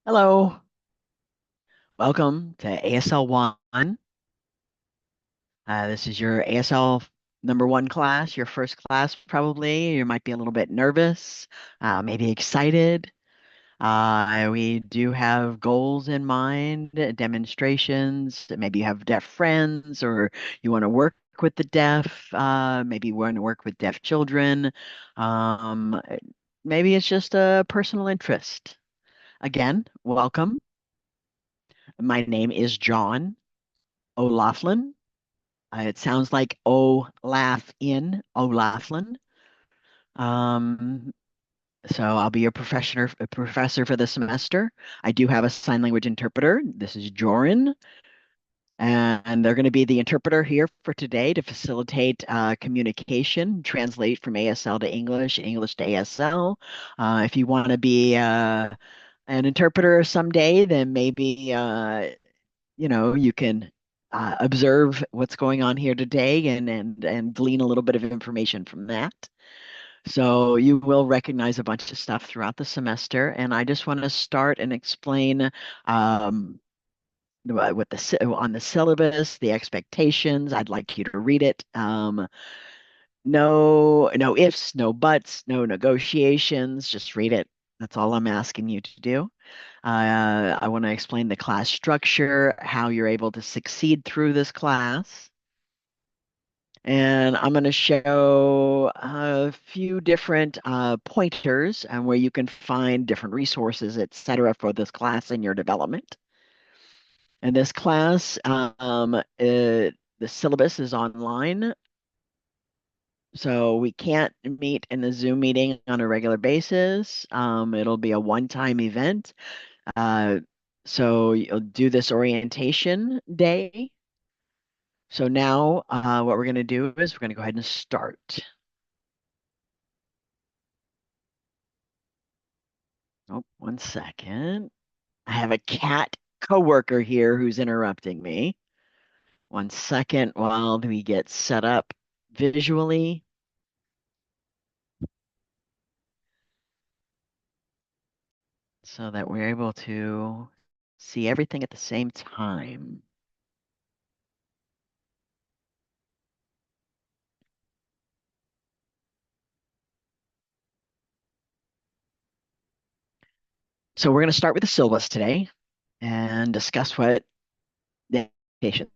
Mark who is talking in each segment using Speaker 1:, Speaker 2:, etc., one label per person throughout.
Speaker 1: Hello, welcome to ASL 1. This is your ASL number 1 class, your first class probably. You might be a little bit nervous, maybe excited. We do have goals in mind, demonstrations. Maybe you have deaf friends or you want to work with the deaf. Maybe you want to work with deaf children. Um, Maybe it's just a personal interest. Again, welcome. My name is John O'Laughlin. It sounds like O'Laughlin. Um, so I'll be your professor for the semester. I do have a sign language interpreter. This is Joran, and they're going to be the interpreter here for today to facilitate communication, translate from ASL to English, English to ASL. If you want to be an interpreter someday, then maybe you can observe what's going on here today and glean a little bit of information from that. So you will recognize a bunch of stuff throughout the semester, and I just want to start and explain what on the syllabus, the expectations. I'd like you to read it. No ifs, no buts, no negotiations. Just read it. That's all I'm asking you to do. I want to explain the class structure, how you're able to succeed through this class. And I'm going to show a few different pointers and where you can find different resources, etc., for this class in your development. And this class, the syllabus is online, so we can't meet in the Zoom meeting on a regular basis. It'll be a one-time event. Uh, so you'll do this orientation day. So now what we're going to do is we're going to go ahead and start. Oh, one second. I have a cat coworker here who's interrupting me. One second while we get set up visually. So that we're able to see everything at the same time. So we're going to start with the syllabus today and discuss what the patient.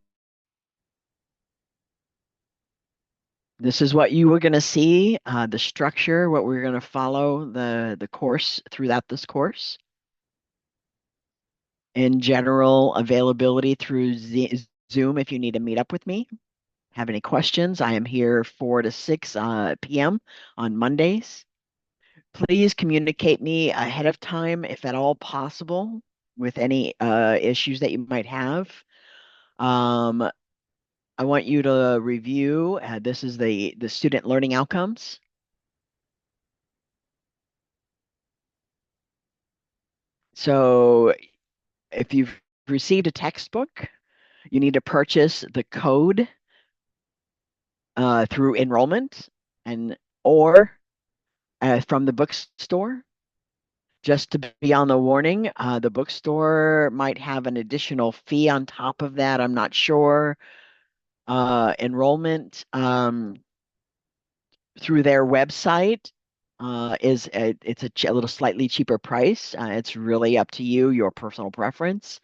Speaker 1: This is what you were going to see, the structure, what we're going to follow the course throughout this course. In general, availability through Zoom if you need to meet up with me. Have any questions? I am here 4 to 6 p.m. on Mondays. Please communicate me ahead of time, if at all possible, with any issues that you might have. Um, I want you to review. This is the student learning outcomes. So if you've received a textbook, you need to purchase the code through enrollment and or from the bookstore. Just to be on the warning, the bookstore might have an additional fee on top of that. I'm not sure. Enrollment through their website is it's a little slightly cheaper price. It's really up to you, your personal preference.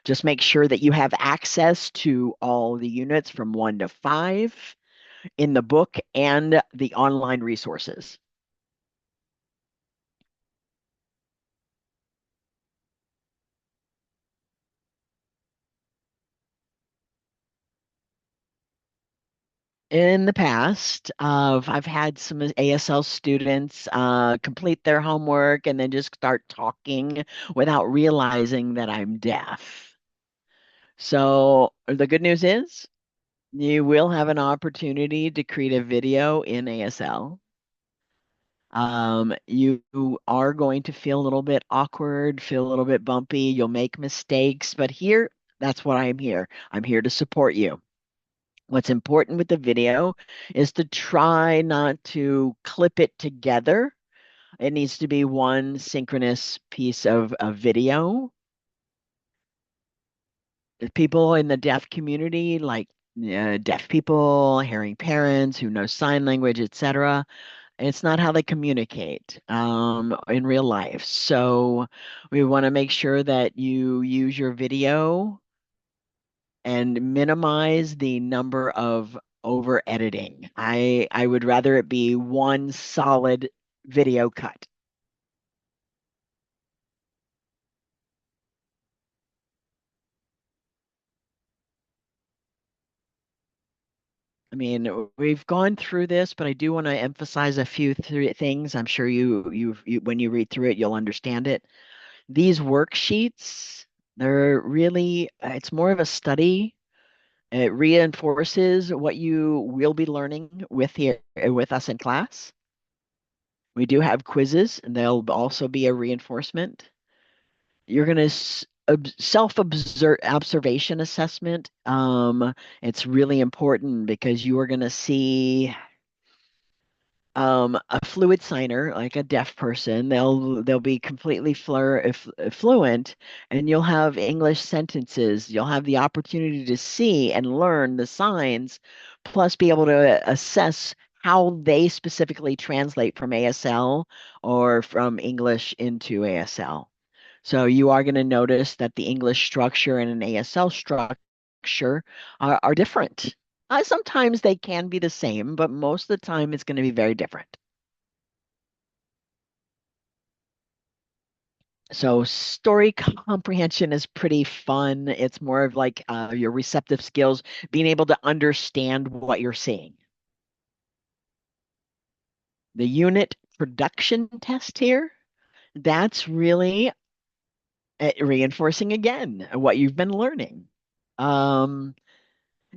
Speaker 1: Just make sure that you have access to all the units from 1 to 5 in the book and the online resources. In the past, I've had some ASL students complete their homework and then just start talking without realizing that I'm deaf. So the good news is you will have an opportunity to create a video in ASL. You are going to feel a little bit awkward, feel a little bit bumpy. You'll make mistakes, but here, that's what I'm here. I'm here to support you. What's important with the video is to try not to clip it together. It needs to be one synchronous piece of video. People in the deaf community, like deaf people, hearing parents who know sign language, etc. It's not how they communicate in real life. So we want to make sure that you use your video and minimize the number of over editing. I would rather it be one solid video cut. I mean, we've gone through this, but I do want to emphasize a few things. I'm sure when you read through it, you'll understand it. These worksheets, they're really, it's more of a study. It reinforces what you will be learning with us in class. We do have quizzes, and they'll also be a reinforcement. You're going to observation assessment. It's really important because you are going to see a fluid signer, like a deaf person. They'll be completely fluent, and you'll have English sentences. You'll have the opportunity to see and learn the signs, plus be able to assess how they specifically translate from ASL or from English into ASL. So you are going to notice that the English structure and an ASL structure are different. Sometimes they can be the same, but most of the time it's going to be very different. So story comprehension is pretty fun. It's more of like your receptive skills, being able to understand what you're seeing. The unit production test here, that's really reinforcing again what you've been learning. Um,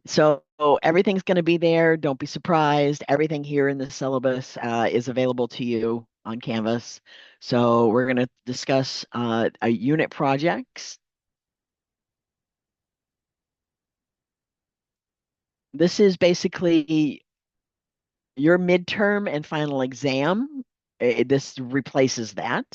Speaker 1: So everything's going to be there. Don't be surprised. Everything here in the syllabus is available to you on Canvas. So we're going to discuss a unit projects. This is basically your midterm and final exam. This replaces that.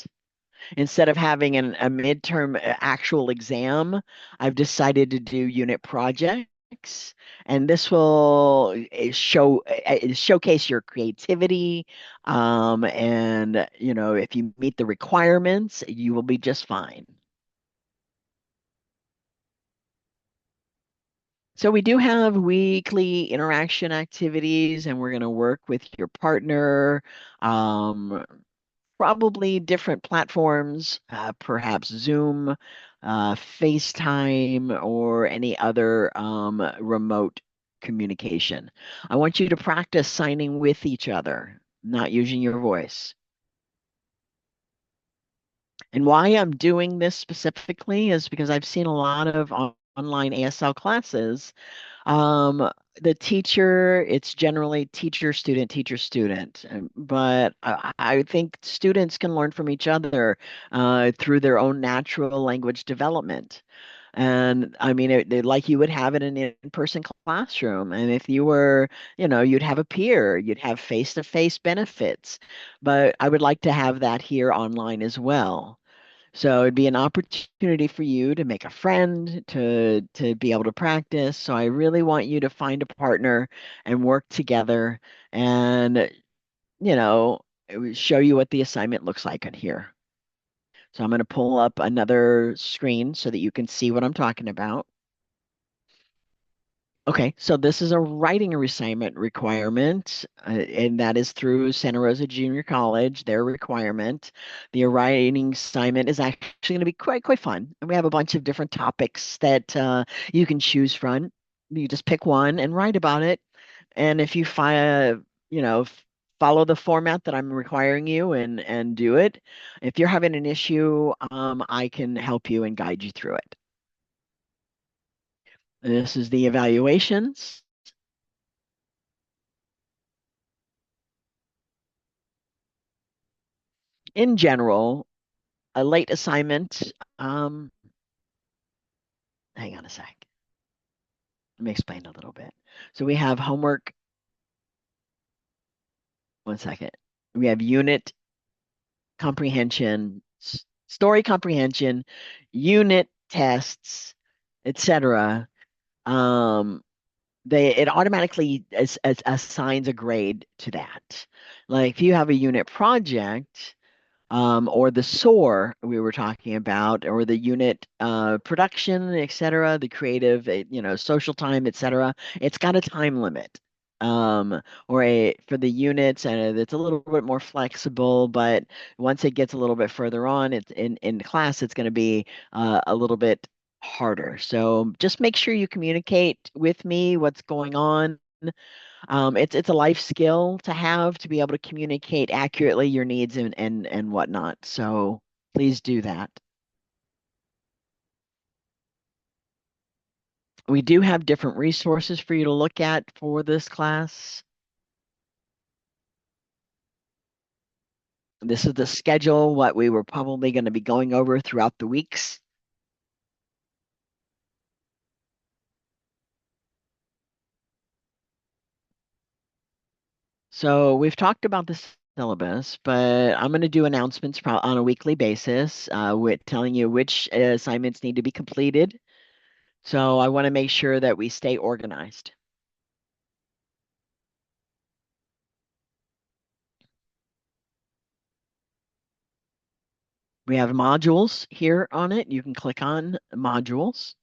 Speaker 1: Instead of having a midterm actual exam, I've decided to do unit projects, and this will showcase your creativity. And if you meet the requirements, you will be just fine. So we do have weekly interaction activities, and we're going to work with your partner. Um, Probably different platforms, perhaps Zoom, FaceTime, or any other remote communication. I want you to practice signing with each other, not using your voice. And why I'm doing this specifically is because I've seen a lot of online ASL classes. The teacher, it's generally teacher, student. But I think students can learn from each other through their own natural language development. And I mean, like you would have in an in-person classroom. And if you were, you'd have a peer, you'd have face-to-face benefits. But I would like to have that here online as well. So it'd be an opportunity for you to make a friend, to be able to practice. So I really want you to find a partner and work together and, you know, it would show you what the assignment looks like in here. So I'm going to pull up another screen so that you can see what I'm talking about. Okay, so this is a writing assignment requirement, and that is through Santa Rosa Junior College, their requirement. The writing assignment is actually going to be quite fun. And we have a bunch of different topics that you can choose from. You just pick one and write about it. And if you know, follow the format that I'm requiring you and do it, if you're having an issue, I can help you and guide you through it. This is the evaluations. In general, a late assignment. Um, Hang on a sec. Let me explain a little bit. So we have homework. One second. We have unit. comprehension, story comprehension, unit tests, etc. Um, it automatically assigns a grade to that. Like if you have a unit project, or the SOAR we were talking about, or the unit production, etc., the creative, social time, etc. It's got a time limit. Or for the units, and it's a little bit more flexible, but once it gets a little bit further on, it's in class, it's going to be a little bit harder. So just make sure you communicate with me what's going on. It's a life skill to have to be able to communicate accurately your needs and whatnot. So please do that. We do have different resources for you to look at for this class. This is the schedule, what we were probably going to be going over throughout the weeks. So we've talked about the syllabus, but I'm going to do announcements on a weekly basis, with telling you which assignments need to be completed. So I want to make sure that we stay organized. We have modules here on it. You can click on modules.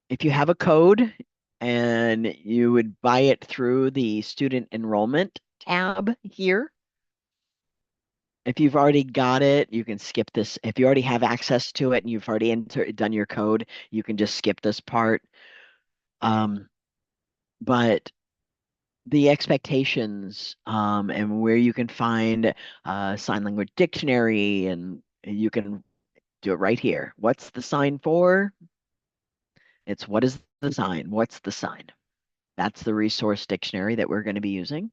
Speaker 1: If you have a code and you would buy it through the student enrollment tab here, if you've already got it, you can skip this. If you already have access to it and you've already done your code, you can just skip this part. Um, but the expectations, and where you can find sign language dictionary, and you can do it right here. What's the sign for? It's what is the sign? What's the sign? That's the resource dictionary that we're going to be using.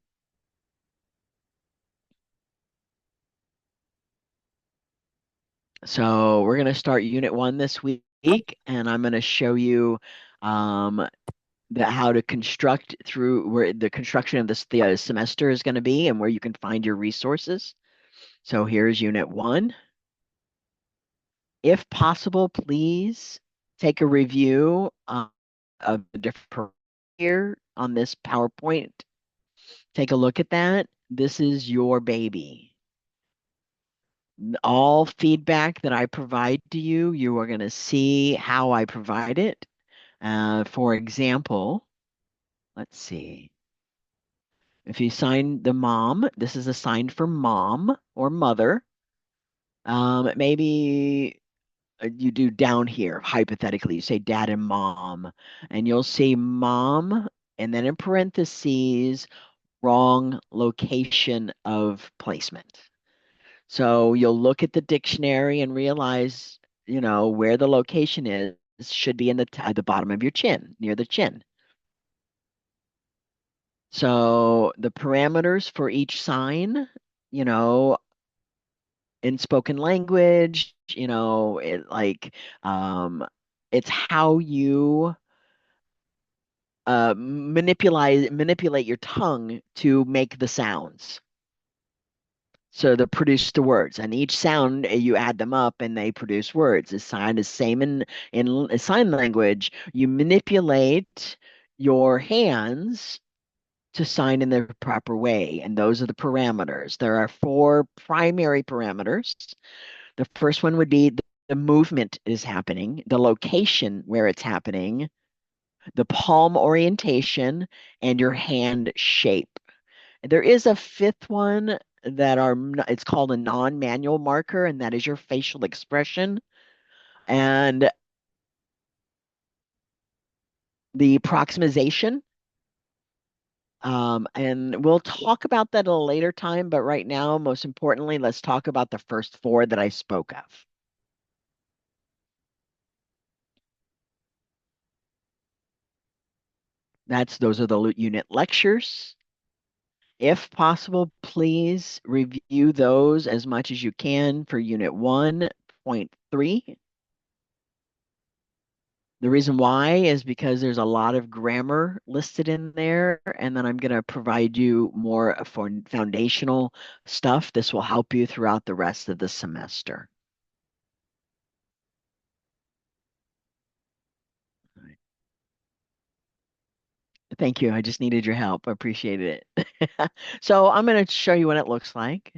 Speaker 1: So we're going to start Unit 1 this week, and I'm going to show you um, how to construct through where the construction of this the semester is going to be and where you can find your resources. So here's Unit 1. If possible, please take a review of the different here on this PowerPoint. Take a look at that. This is your baby. All feedback that I provide to you, you are going to see how I provide it. For example, let's see. If you sign the mom, this is a sign for mom or mother. Maybe you do down here, hypothetically, you say dad and mom, and you'll see mom, and then in parentheses, wrong location of placement. So you'll look at the dictionary and realize, where the location is should be in at the bottom of your chin, near the chin. So the parameters for each sign, you know, in spoken language, it's how you manipulate your tongue to make the sounds. So they produce the words, and each sound you add them up, and they produce words. The sign is same in sign language. You manipulate your hands to sign in the proper way, and those are the parameters. There are four primary parameters. The first one would be the movement is happening, the location where it's happening, the palm orientation, and your hand shape. There is a fifth one it's called a non-manual marker, and that is your facial expression and the proximization. And we'll talk about that at a later time, but right now, most importantly, let's talk about the first four that I spoke of. Those are the unit lectures. If possible, please review those as much as you can for Unit 1.3. The reason why is because there's a lot of grammar listed in there, and then I'm going to provide you more for foundational stuff. This will help you throughout the rest of the semester. All right. Thank you. I just needed your help. I appreciated it. So I'm going to show you what it looks like.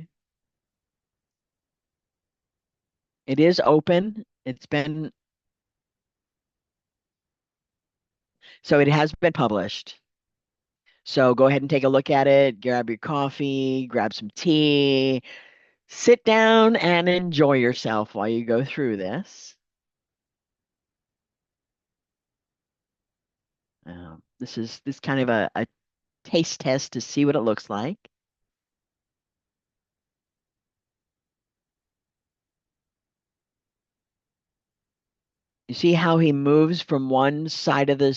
Speaker 1: It is open. So it has been published. So go ahead and take a look at it, grab your coffee, grab some tea, sit down and enjoy yourself while you go through this. This kind of a taste test to see what it looks like. You see how he moves from one side of the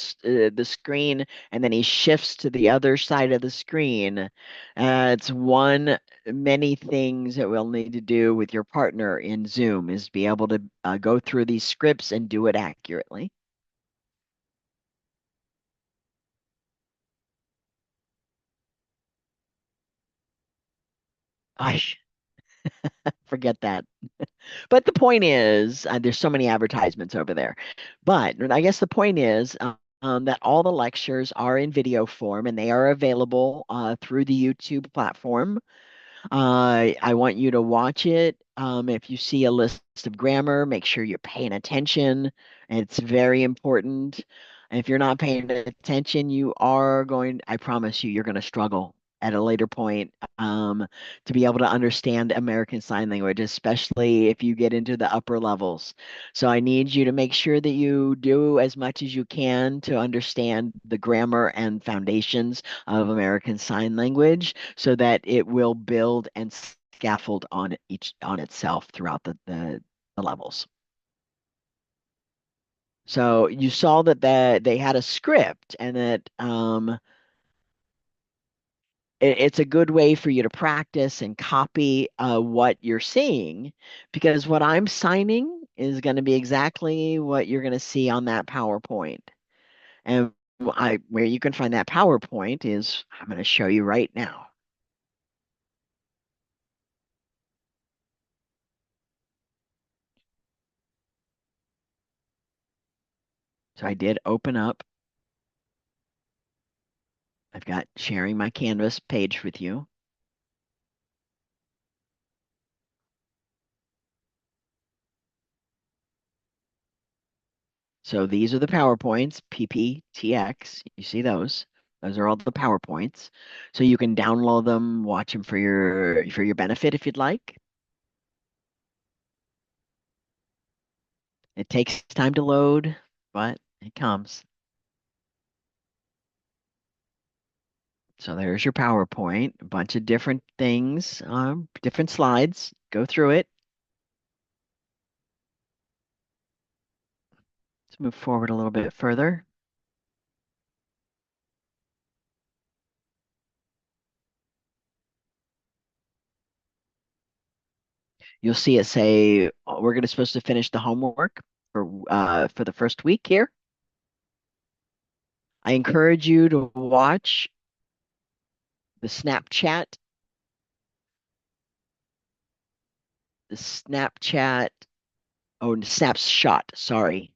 Speaker 1: screen and then he shifts to the other side of the screen. It's one many things that we'll need to do with your partner in Zoom is be able to go through these scripts and do it accurately. I forget that. But the point is, there's so many advertisements over there. But I guess the point is that all the lectures are in video form and they are available through the YouTube platform. I want you to watch it. If you see a list of grammar, make sure you're paying attention. It's very important. If you're not paying attention, I promise you, you're going to struggle at a later point to be able to understand American Sign Language, especially if you get into the upper levels. So I need you to make sure that you do as much as you can to understand the grammar and foundations of American Sign Language so that it will build and scaffold on itself throughout the levels. So you saw that they had a script and that it's a good way for you to practice and copy what you're seeing because what I'm signing is going to be exactly what you're going to see on that PowerPoint. And where you can find that PowerPoint is I'm going to show you right now. So I did open up. I've got sharing my Canvas page with you. So these are the PowerPoints, PPTX. You see those? Those are all the PowerPoints. So you can download them, watch them for your benefit if you'd like. It takes time to load, but it comes. So there's your PowerPoint, a bunch of different things, different slides. Go through it. Let's move forward a little bit further. You'll see it say we're going to supposed to finish the homework for the first week here. I encourage you to watch the the Snapchat, oh, Snapshot, sorry.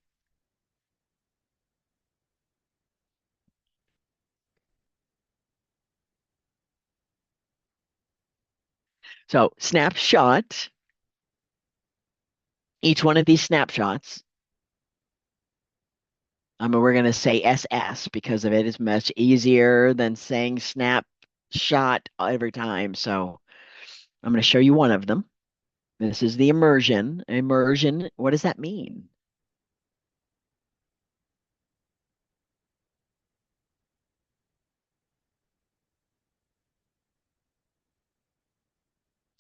Speaker 1: So snapshot, each one of these snapshots, we're going to say SS because of it is much easier than saying snapshot every time. So I'm going to show you one of them. This is the immersion. Immersion, what does that mean?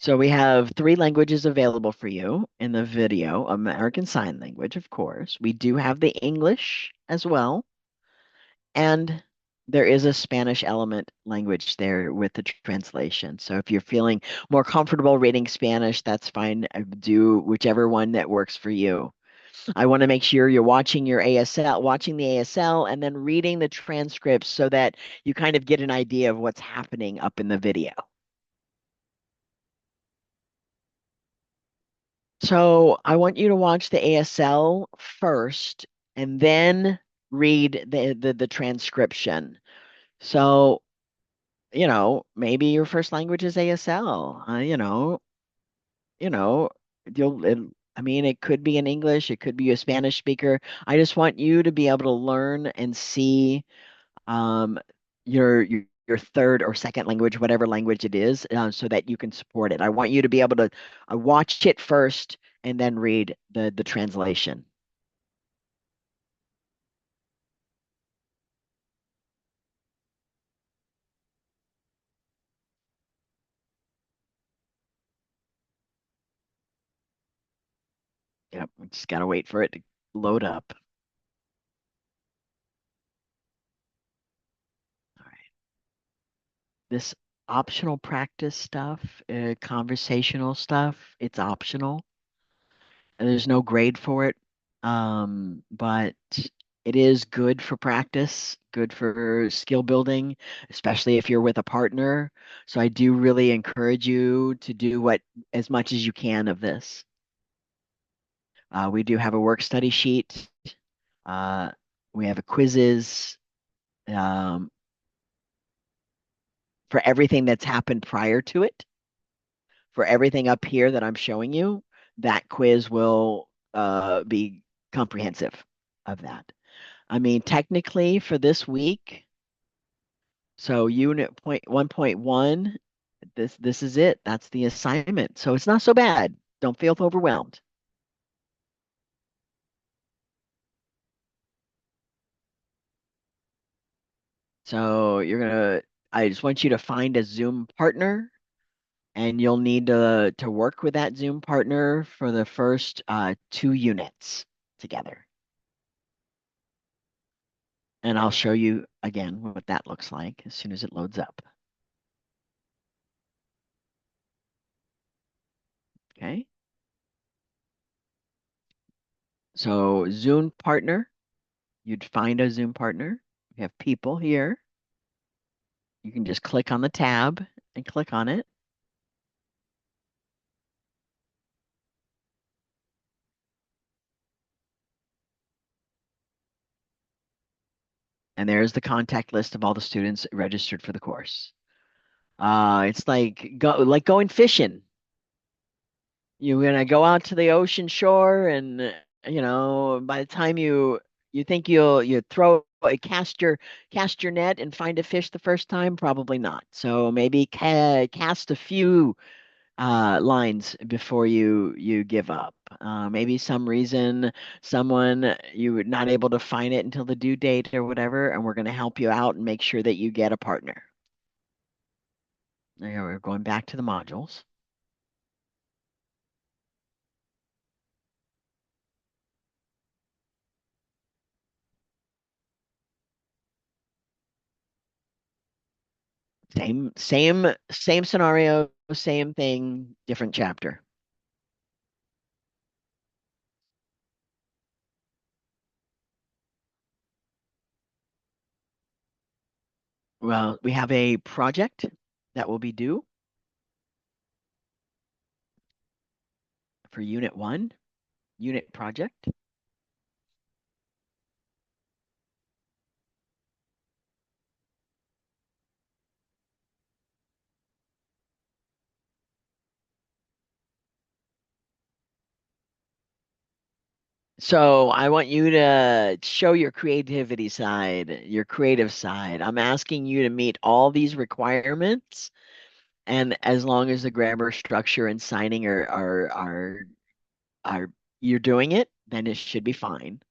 Speaker 1: So we have three languages available for you in the video. American Sign Language, of course. We do have the English as well, and there is a Spanish element language there with the translation. So if you're feeling more comfortable reading Spanish, that's fine. Do whichever one that works for you. I want to make sure you're watching your ASL, watching the ASL, and then reading the transcripts so that you kind of get an idea of what's happening up in the video. So I want you to watch the ASL first and then read the transcription. So, maybe your first language is ASL. You know, you'll it, I mean, it could be in English, it could be a Spanish speaker. I just want you to be able to learn and see um, your third or second language, whatever language it is, so that you can support it. I want you to be able to watch it first and then read the translation. Yep, we just gotta wait for it to load up. All right. This optional practice stuff, conversational stuff, it's optional. There's no grade for it. But it is good for practice, good for skill building, especially if you're with a partner. So I do really encourage you to do what as much as you can of this. We do have a work study sheet. Uh, we have a quizzes um, for everything that's happened prior to it. For everything up here that I'm showing you, that quiz will be comprehensive of that. I mean, technically for this week, so unit point 1.1, this is it. That's the assignment. So it's not so bad. Don't feel overwhelmed. So I just want you to find a Zoom partner and you'll need to work with that Zoom partner for the first 2 units together. And I'll show you again what that looks like as soon as it loads up. Okay. So Zoom partner, you'd find a Zoom partner. We have people here. You can just click on the tab and click on it. And there's the contact list of all the students registered for the course. It's like going fishing. You're gonna go out to the ocean shore, and by the time you think you throw cast your net and find a fish the first time, probably not. So maybe cast a few lines before you give up. Maybe some reason someone you were not able to find it until the due date or whatever, and we're going to help you out and make sure that you get a partner. There, we're going back to the modules. Same scenario, same thing, different chapter. Well, we have a project that will be due for unit 1, unit project. So I want you to show your creativity side, your creative side. I'm asking you to meet all these requirements, and as long as the grammar, structure, and signing are you're doing it, then it should be fine.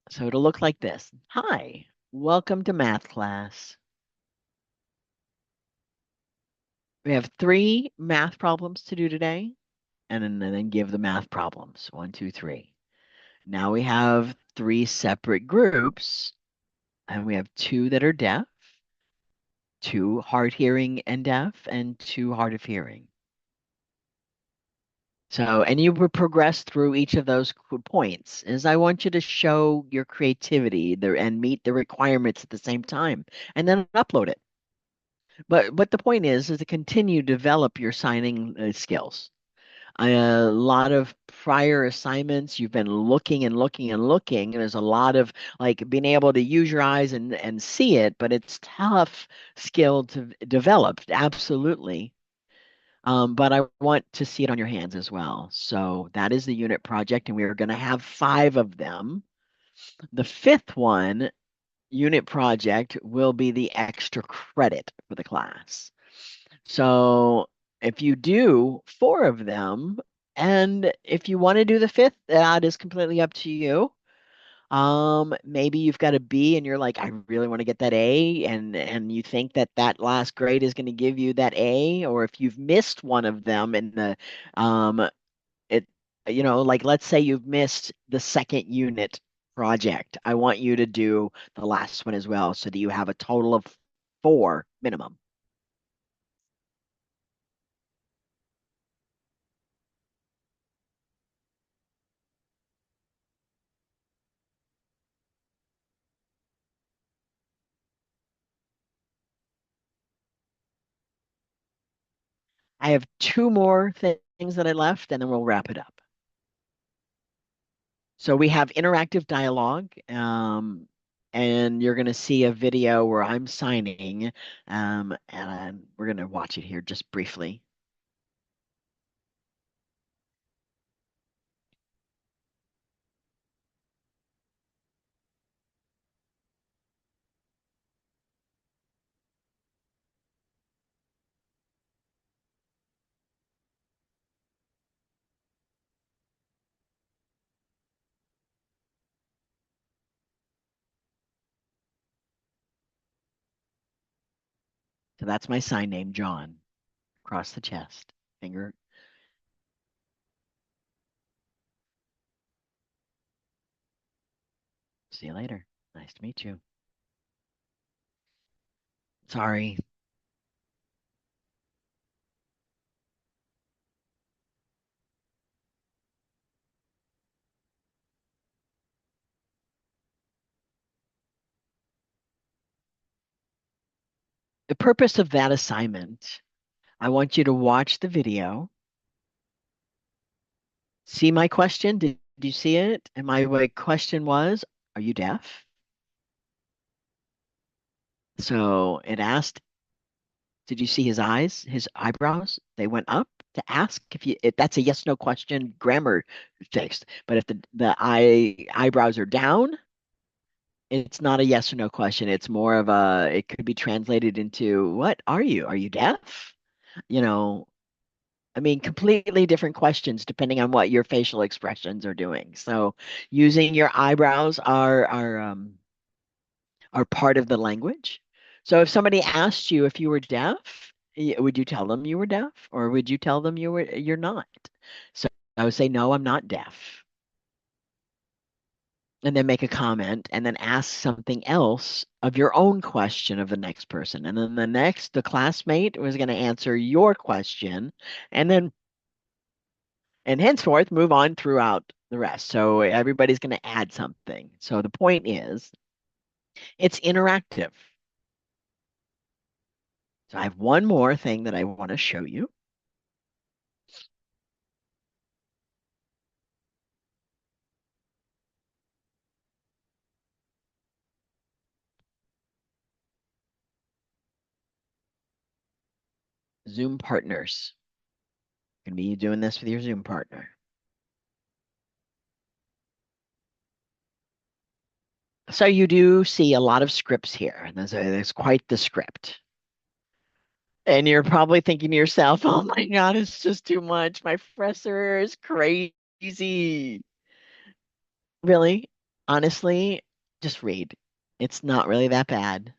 Speaker 1: So it'll look like this. Hi, welcome to math class. We have 3 math problems to do today. and then give the math problems. One, two, three. Now we have three separate groups, and we have two that are deaf, two hard hearing and deaf, and two hard of hearing. So, and you would progress through each of those points. Is I want you to show your creativity there and meet the requirements at the same time, and then upload it. But the point is to continue to develop your signing skills. A lot of prior assignments, you've been looking and looking and looking. And there's a lot of like being able to use your eyes and see it, but it's tough skill to develop, absolutely. But I want to see it on your hands as well. So that is the unit project, and we are going to have five of them. The fifth one, unit project, will be the extra credit for the class. So if you do four of them, and if you want to do the fifth, that is completely up to you. Maybe you've got a B and you're like, I really want to get that A, and you think that that last grade is going to give you that A, or if you've missed one of them in the, um, it, like let's say you've missed the second unit project, I want you to do the last one as well, so that you have a total of four minimum. I have two more things that I left, and then we'll wrap it up. So we have interactive dialogue, and you're going to see a video where I'm signing, and we're going to watch it here just briefly. So that's my sign name, John, across the chest, finger. See you later. Nice to meet you. Sorry. The purpose of that assignment, I want you to watch the video. See my question? Did you see it? And my question was, are you deaf? So it asked, did you see his eyes, his eyebrows? They went up to ask if that's a yes no question, grammar fixed. But if the eyebrows are down, it's not a yes or no question. It's more of a, it could be translated into, what are you? Are you deaf? You know, I mean, completely different questions depending on what your facial expressions are doing. So using your eyebrows are part of the language. So if somebody asked you if you were deaf, would you tell them you were deaf, or would you tell them you're not? So I would say, no, I'm not deaf. And then make a comment and then ask something else of your own question of the next person. And then the classmate was going to answer your question, and then and henceforth move on throughout the rest. So everybody's going to add something. So the point is, it's interactive. So I have one more thing that I want to show you. Zoom partners. You're going to be doing this with your Zoom partner. So you do see a lot of scripts here, and there's quite the script. And you're probably thinking to yourself, oh my God, it's just too much. My professor is crazy. Really? Honestly, just read. It's not really that bad.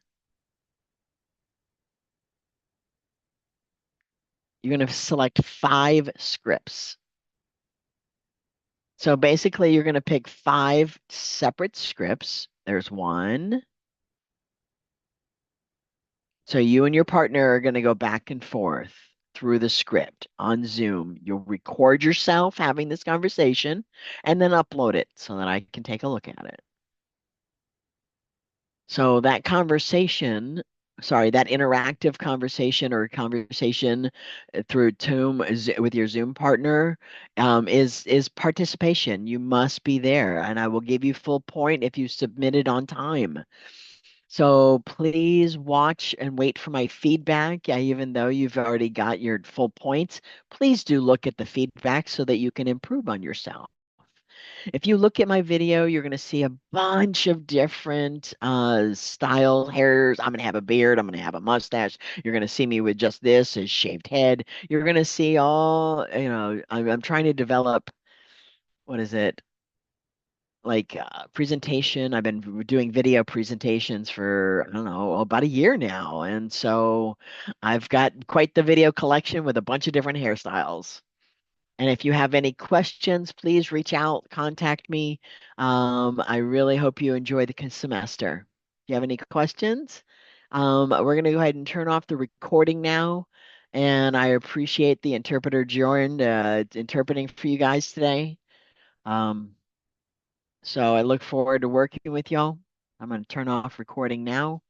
Speaker 1: You're going to select five scripts. So basically, you're going to pick five separate scripts. There's one. So you and your partner are going to go back and forth through the script on Zoom. You'll record yourself having this conversation and then upload it so that I can take a look at it. So that conversation, sorry, that interactive conversation or conversation through with your Zoom partner is participation. You must be there, and I will give you full point if you submit it on time. So please watch and wait for my feedback. Yeah, even though you've already got your full points, please do look at the feedback so that you can improve on yourself. If you look at my video, you're going to see a bunch of different style hairs. I'm going to have a beard. I'm going to have a mustache. You're going to see me with just this, a shaved head. You're going to see all, I'm trying to develop, what is it? Like presentation. I've been doing video presentations for, I don't know, about a year now. And so I've got quite the video collection with a bunch of different hairstyles. And if you have any questions, please reach out, contact me. I really hope you enjoy the semester. If you have any questions, we're going to go ahead and turn off the recording now. And I appreciate the interpreter joined interpreting for you guys today. Um, so I look forward to working with y'all. I'm going to turn off recording now.